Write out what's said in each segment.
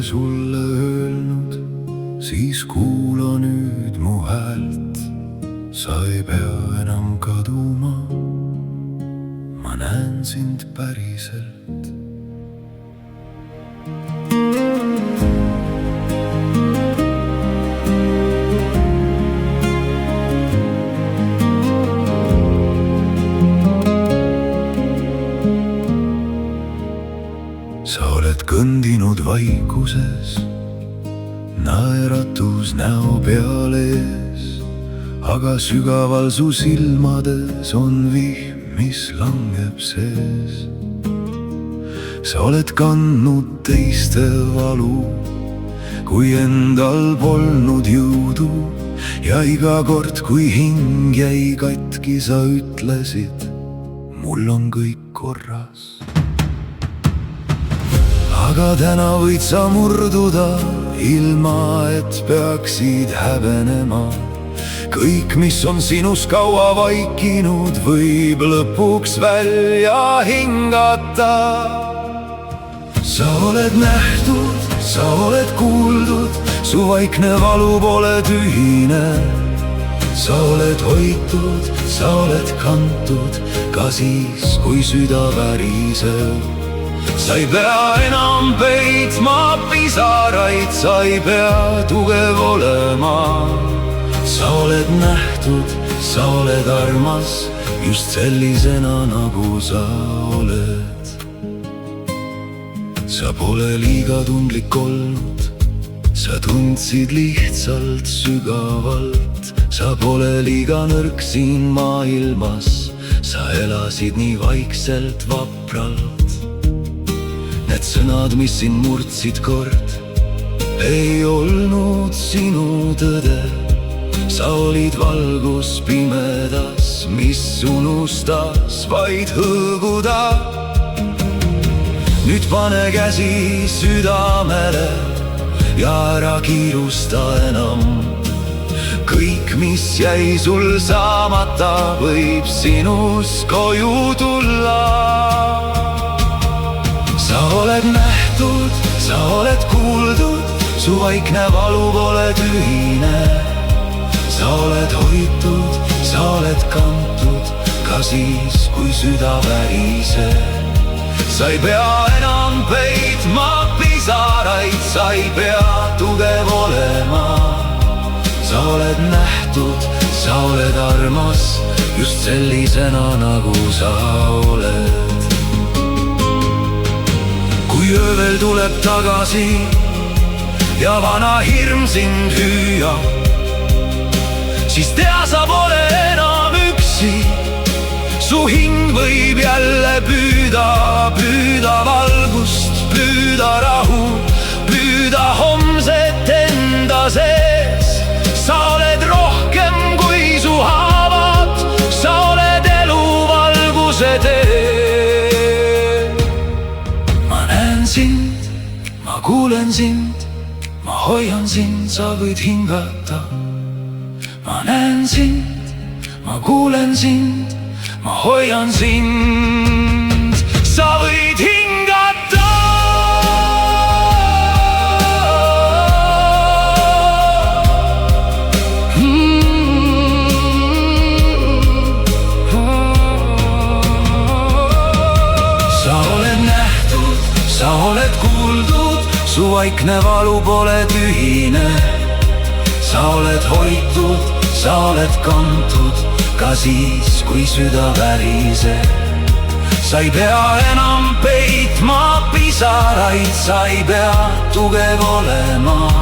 pole sulle öelnud, siis kuula nüüd mu häält. Sa ei pea enam kaduma, ma näen sind päriselt. Sa oled kõndinud vaikuses, naeratus näo peal ees, aga sügaval su silmades on vihm, mis langeb sees. Sa oled kandnud teiste valu, kui endal polnud jõudu, ja iga kord, kui hing jäi katki, sa ütlesid, mul on kõik korras. Aga täna võid sa murduda, ilma et peaksid häbenema. Kõik, mis on sinus kaua vaikinud, võib lõpuks välja hingata. Sa oled nähtud, sa oled kuuldud, su vaikne valu pole tühine. Sa oled hoitud, sa oled kantud, ka siis, kui süda väriseb. Sa ei pea enam peitma pisaraid, sa ei pea tugev olema. Sa oled nähtud, sa oled armas, just sellisena, nagu sa oled. Sa pole liiga tundlik olnud, sa tundsid lihtsalt sügavalt. Sa pole liiga nõrk siin maailmas, sa elasid nii vaikselt, vapralt. Need sõnad, mis sind murdsid kord, ei olnud sinu tõde. Sa olid valgus pimedas, mis unustas vaid hõõguda. Nüüd pane käsi südamele ja ära kiirusta enam. Kõik, mis jäi sul saamata, võib sinus koju tulla. Sa oled nähtud, sa oled kuuldud, su vaikne valu pole tühine. Sa oled hoitud, sa oled kantud, ka siis, kui süda väriseb. Sa ei pea enam peitma pisaraid, sa ei pea tugev olema. Sa oled nähtud, sa oled armas, just sellisena, nagu sa oled. Kui öövel tuleb tagasi ja vana hirm sind hüüab, siis tea, sa pole enam üksi. Su hing võib jälle püüda, püüda valgust, püüda rahu, püüda homset enda sees. Sa oled rohkem kui su haavad, sa oled elu valguse tee. Sind, ma kuulen sind, ma hoian sind, sa võid hingata. Ma näen sind, ma kuulen sind, ma hoian sind, sa võid hingata. Sa oled kuuldud, su vaikne valu pole tühine. Sa oled hoitud, sa oled kantud, ka siis, kui süda väriseb. Sa ei pea enam peitma pisaraid, sa ei pea tugev olema.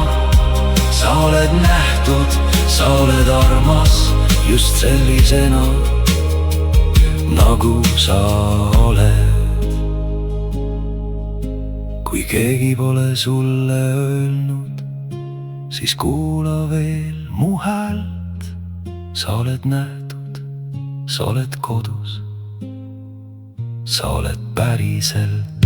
Sa oled nähtud, sa oled armas, just sellisena, nagu sa oled. Kui keegi pole sulle öelnud, siis kuula veel mu häält. Sa oled nähtud, sa oled kodus, sa oled päriselt.